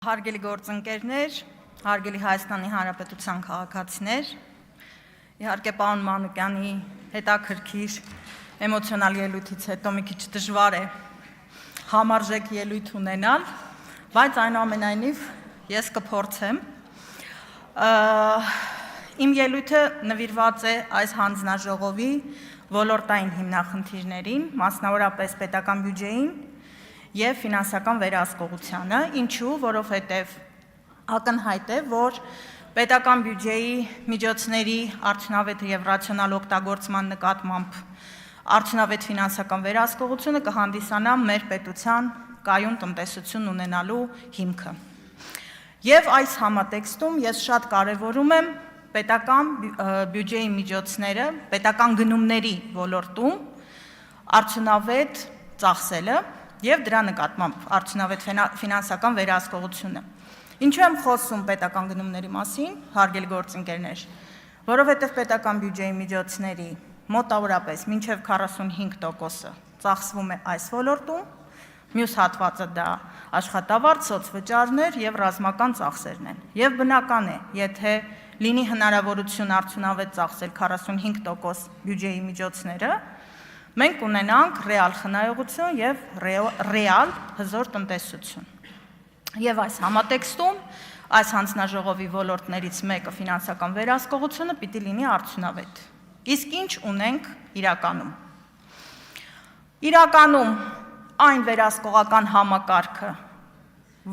Հարգելի գործընկերներ, հարգելի Հայաստանի Հանրապետության քաղաքացիներ, իհարկե պարոն Մանուկյանի հետաքրքիր էմոցիոնալ ելույթից հետո մի քիչ դժվար է համարժեք ելույթ ունենալ, բայց այնուամենայնիվ ես կփորձեմ։ Իմ ելույթը նվիրված է այս հանձնաժողովի ոլորտային հիմնախնդիրներին, մասնավորապես պետական բյուջեին և ֆինանսական վերահսկողությանը, ինչու, որովհետև ակնհայտ է, որ պետական բյուջեի միջոցների արդյունավետ և ռացիոնալ օգտագործման նկատմամբ արդյունավետ ֆինանսական վերահսկողությունը կհանդիսանա մեր պետության կայուն տնտեսություն ունենալու հիմքը։ Եվ այս համատեքստում ես շատ կարևորում եմ պետական բյուջեի միջոցները, պետական գնումների ոլորտում արդյունավետ ծախսելը և դրա նկատմամբ արդյունավետ ֆինանսական վերահսկողությունը։ Ինչու եմ խոսում պետական գնումների մասին, հարգելի գործընկերներ, որովհետև պետական բյուջեի միջոցների մոտավորապես մինչև 45%-ը ծախսվում է այս ոլորտում, մյուս հատվածը դա աշխատավարձ, սոցվճարներ և ռազմական ծախսերն են։ Եվ բնական է, եթե լինի հնարավորություն արդյունավետ ծախսել 45% բյուջեի միջոցները, մենք ունենանք ռեալ խնայողություն և ռեալ հզոր տնտեսություն։ Եվ այս համատեքստում այս հանձնաժողովի ոլորտներից մեկը ֆինանսական վերահսկողությունը պիտի լինի արդյունավետ։ Իսկ ինչ ունենք իրականում։ Իրականում այն վերահսկողական համակարգը,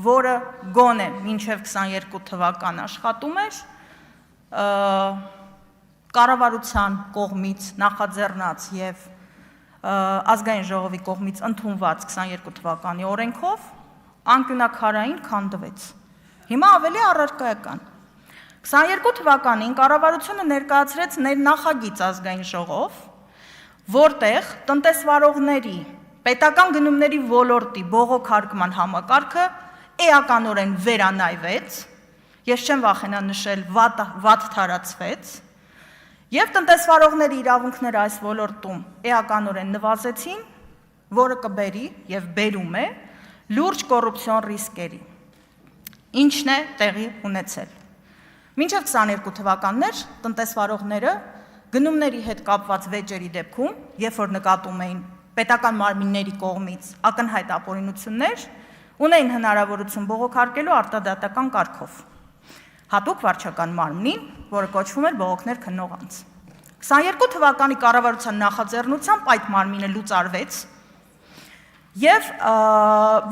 որը գոնե մինչև 22 թվական աշխատում էր, կառավարության կողմից նախաձեռնած և ազգային ժողովի կողմից ընդունված 22 թվականի օրենքով անկյունաքարային քանդվեց։ Հիմա ավելի առարկայական։ 22 թվականին կառավարությունը ներկայացրեց նախագիծ ազգային ժողով, որտեղ տնտեսվարողների պետական գնումների ոլորտի բողոքարկման համակարգը էականորեն վերանայվեց, ես չեմ վախենա նշել վատ թարացվեց, և տնտեսվարողների իրավունքները այս ոլորտում էականորեն նվազեցին, որը կբերի և բերում է լուրջ կոռուպցիոն ռիսկերի։ Ինչն է տեղի ունեցել։ Մինչև 22 թվականներ տնտեսվարողները գնումների հետ կապված վեճերի դեպքում, երբ որ նկատում էին պետական մարմինների կողմից ակնհայտ ապօրինություններ, ունեին հնարավորություն բողոքարկելու արտադատական կարգով։ Հատուկ վարչական մարմնին, որը կոչվում էր բողոքներ քննող անձ։ 22 թվականի կառավարության նախաձեռնությամբ այդ մարմինը լուծարվեց և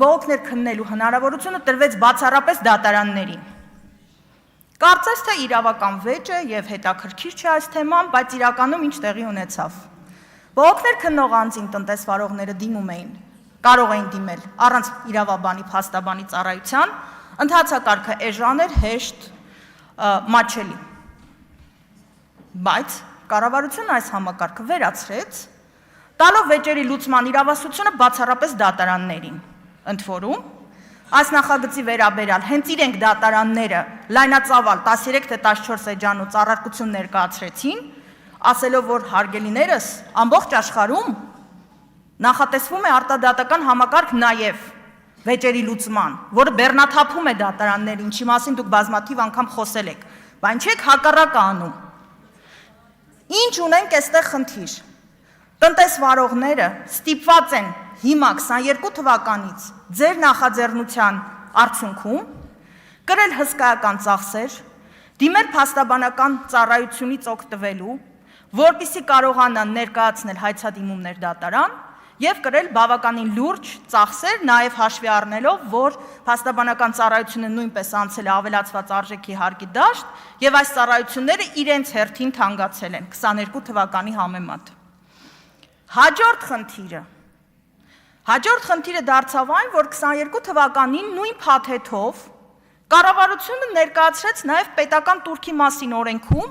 բողոքներ քննելու հնարավորությունը տրվեց բացառապես դատարաններին։ Կարծես թե իրավական վեճ է և հետաքրքիր չէ այս թեման, բայց իրականում ինչ տեղի ունեցավ։ Բողոքներ քննող անձին տնտեսվարողները դիմում էին, կարող էին դիմել առանց իրավաբանի, փաստաբանի ծառայության, ընթացակարգը էժան էր, հեշտ, մատչելի։ Բայց կառավարությունը այս համակարգը վերացրեց, տալով վեճերի լուծման իրավասությունը բացառապես դատարաններին, ընդ որում այս նախագծի վերաբերյալ հենց իրենք դատարանները լայնածավալ 13 թե 14 էջանոց առարկություն ներկայացրեցին, ասելով, որ հարգելիներս, ամբողջ աշխարհում նախատեսվում է արտադատական համակարգ նաև վեճերի լուծման, որը բեռնաթափում է դատարաններ, ինչի մասին դուք բազմաթիվ անգամ խոսել եք, բայց չեք հակառակը անում։ Ինչ ունենք այստեղ խնդիր։ Տնտեսվարողները ստիպված են հիմա 22 թվականից ձեր նախաձեռնության արդյունքում կրել հսկայական ծախսեր, դիմել փաստաբանական ծառայությունից օգտվելու, որպեսզի կարողանան ներկայացնել հայցադիմումներ դատարան և կրել բավականին լուրջ ծախսեր, նաև հաշվի առնելով, որ փաստաբանական ծառայությունը նույնպես անցել է ավելացված արժեքի հարկի դաշտ և այս ծառայությունները իրենց հերթին թանկացել են 22 թվականի համեմատ։ Հաջորդ խնդիրը դարձավ այն, որ 22 թվականին նույն փաթեթով կառավարությունը ներկայացրեց նաև պետական տուրքի մասին օրենքում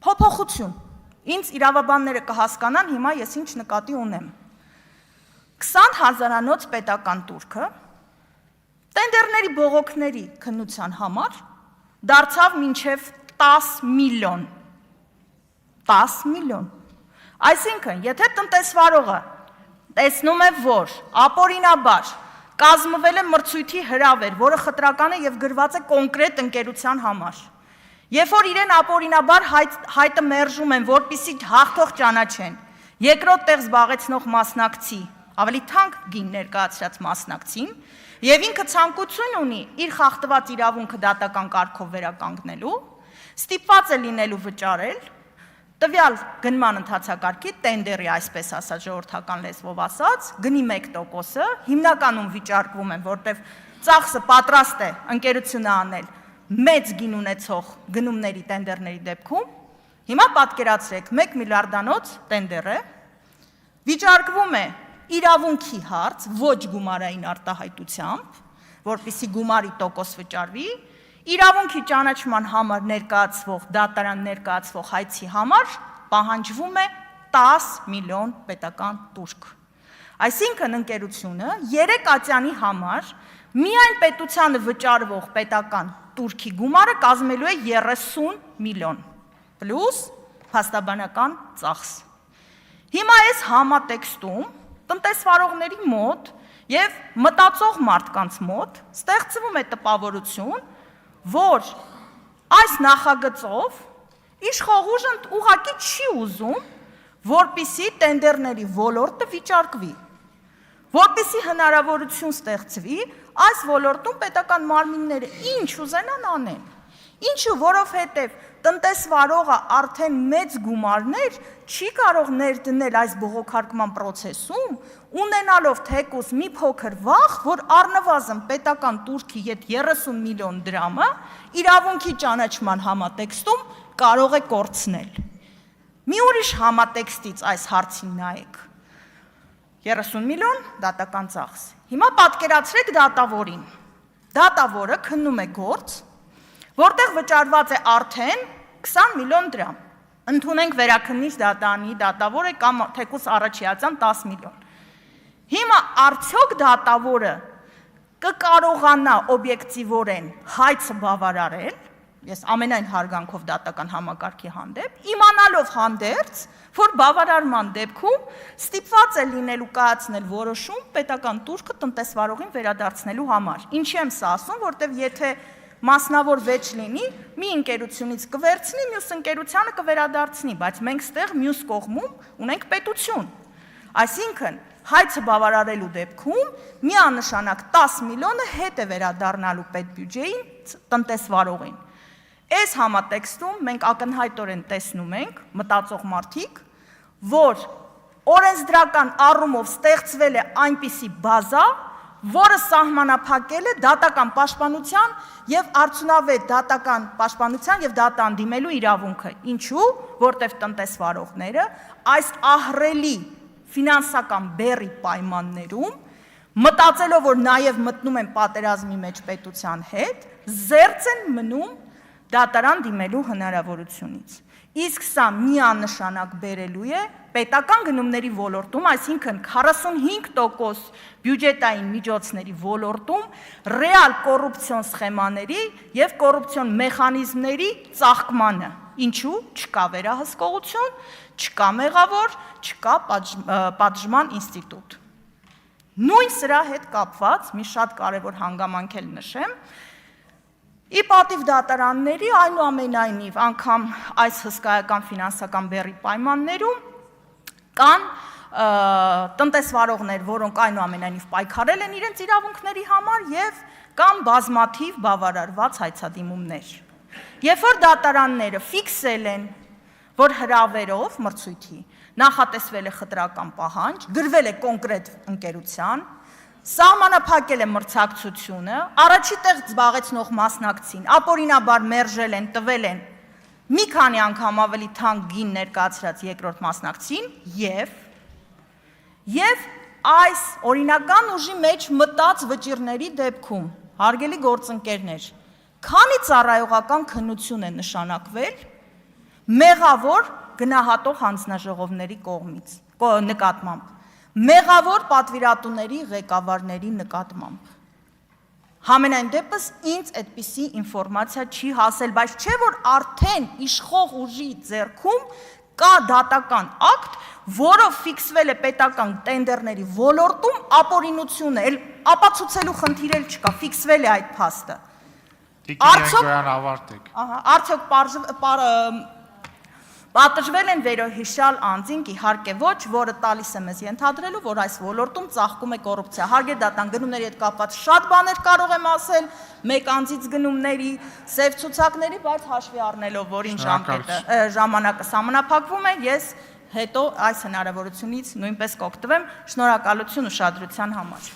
փոփոխություն։ Ինձ իրավաբանները կհասկանան հիմա ես ինչ նկատի ունեմ։ 20 հազարանոց պետական տուրքը տենդերների բողոքների քննության համար դարձավ մինչև 10 միլիոն։ 10 միլիոն։ Այսինքն, եթե տնտեսվարողը տեսնում է, որ ապօրինաբար կազմվել է մրցույթի հրավեր, որը խտրական է եւ գրված է կոնկրետ ընկերության համար։ Երբ որ իրեն ապօրինաբար հայտը մերժում են, որպեսզի հաղթող ճանաչեն, երկրորդ տեղ զբաղեցնող մասնակցի, ավելի թանկ գին ներկայացրած մասնակցին, եւ ինքը ցանկություն ունի իր խախտված իրավունքը դատական կարգով վերականգնելու, ստիպված է լինելու վճարել տվյալ գնման ընթացակարգի տենդերի, այսպես ասած, ժողովրդական լեզվով ասած, գնի 1%-ը հիմնականում վիճարկվում են, որտեղ ծախսը պատրաստ է ընկերությունը անել մեծ գին ունեցող գնումների տենդերների դեպքում, հիմա պատկերացրեք 1 միլիարդանոց տենդեր է, վիճարկվում է իրավունքի հարց, ոչ գումարային արտահայտությամբ, որպեսզի գումարի տոկոս վճարվի, իրավունքի ճանաչման համար ներկայացվող, դատարան ներկայացվող հայցի համար պահանջվում է 10 միլիոն պետական տուրք։ Այսինքն ընկերությունը 3 ատյանի համար միայն պետությանը վճարվող պետական տուրքի գումարը կազմելու է 30 միլիոն, պլյուս փաստաբանական ծախս։ Հիմա այս համատեքստում տնտեսվարողների մոտ եւ մտածող մարդկանց մոտ ստեղծվում է տպավորություն, որ այս նախագծով իշխող ուժն ուղղակի չի ուզում, որպեսզի տենդերների ոլորտը վիճարկվի, որպեսզի հնարավորություն ստեղծվի այս ոլորտում պետական մարմինները ինչ ուզենան անեն, ինչու, որովհետև տնտեսվարողը արդեն մեծ գումարներ չի կարող ներդնել այս բողոքարկման պրոցեսում, ունենալով թեկուզ մի փոքր վախ, որ առնվազն պետական տուրքի հետ 30 միլիոն դրամը իրավունքի ճանաչման համատեքստում կարող է կորցնել։ Մի ուրիշ համատեքստից այս հարցին նայեք։ 30 միլիոն դատական ծախս։ Հիմա պատկերացրեք դատավորին։ Դատավորը քննում է գործ, որտեղ վճարված է արդեն 20 միլիոն դրամ։ Ընդունենք վերաքննիչ դատանի դատավորը կամ թեկուզ առաջիացան 10 միլիոն։ Հիմա արդյոք դատավորը կկարողանա օբյեկտիվորեն հայցը բավարարել, ես ամենայն հարգանքով դատական համակարգի հանդեպ, իմանալով հանդերձ, որ բավարարման դեպքում ստիպված է լինելու կայացնել որոշում պետական տուրքը տնտեսվարողին վերադարձնելու համար։ Ինչի եմ սա ասում, որտեղ եթե մասնավոր վեճ լինի, մի ընկերությունից կվերցնի, մյուս ընկերությանը կվերադարձնի, բայց մենք ստեղ մյուս կողմում ունենք պետություն։ Այսինքն, հայցը բավարարելու դեպքում միանշանակ 10 միլիոնը հետ է վերադառնալու պետբյուջեին տնտեսվարողին։ Այս համատեքստում մենք ակնհայտորեն տեսնում ենք մտածող մարդիկ, որ օրենսդրական առումով ստեղծվել է այնպիսի բազա, որը սահմանափակել է դատական պաշտպանության եւ արդյունավետ դատական պաշտպանության եւ դատան դիմելու իրավունքը։ Ինչու? Որտեղ տնտեսվարողները այս ահռելի ֆինանսական բեռի պայմաններում, մտածելով, որ նաեւ մտնում են պատերազմի մեջ պետության հետ, զերծ են մնում դատարան դիմելու հնարավորությունից։ Իսկ սա միանշանակ բերելու է պետական գնումների ոլորտում, այսինքն 45% բյուջետային միջոցների ոլորտում ռեալ կոռուպցիոն սխեմաների եւ կոռուպցիոն մեխանիզմների ծաղկմանը։ Ինչու? Չկա վերահսկողություն, չկա մեղավոր, չկա պատժման ինստիտուտ։ Նույն սրա հետ կապված մի շատ կարևոր հանգամանք էլ նշեմ, ի պատիվ դատարանների այնուամենայնիվ անգամ այս հսկայական ֆինանսական բեռի պայմաններում կան տնտեսվարողներ, որոնք այնուամենայնիվ պայքարել են իրենց իրավունքների համար եւ կան բազմաթիվ բավարարված հայցադիմումներ։ Երբ որ դատարանները ֆիքսել են, որ հրավերով մրցույթի նախատեսվել է խտրական պահանջ, գրվել է կոնկրետ ընկերության, սահմանափակել է մրցակցությունը, առաջի տեղ զբաղեցնող մասնակցին ապօրինաբար մերժել են, տվել են մի քանի անգամ ավելի թանկ գին ներկայացրած երկրորդ մասնակցին եւ այս օրինական ուժի մեջ մտած վճիրների դեպքում, հարգելի գործընկերներ, քանի ծառայողական քննություն է նշանակվել մեղավոր գնահատող հանձնաժողովների կողմից նկատմամբ, մեղավոր պատվիրատուների ղեկավարների նկատմամբ։ Համենայն դեպս ինձ այդպիսի ինֆորմացիա չի հասել, բայց չէ որ արդեն իշխող ուժի ձեռքում կա դատական ակտ, որով ֆիքսվել է պետական տենդերների ոլորտում ապօրինությունը, ապացուցելու խնդիր էլ չկա, ֆիքսվել է այդ փաստը։ Արդյոք պատժվել են վերոհիշյալ անձինք, իհարկե ոչ, որը տալիս է մեզ ենթադրելու, որ այս ոլորտում ծաղկում է կոռուպցիա։ Հարգելի դատան, գնումների հետ կապված շատ բաներ կարող եմ ասել, մեկ անձից գնումների, սև ցուցակների, բայց հաշվի առնելով, որ ինչ ժամանակը սահմանափակվում է, ես հետո այս հնարավորությունից նույնպես կօգտվեմ։ Շնորհակալություն ուշադրության համար։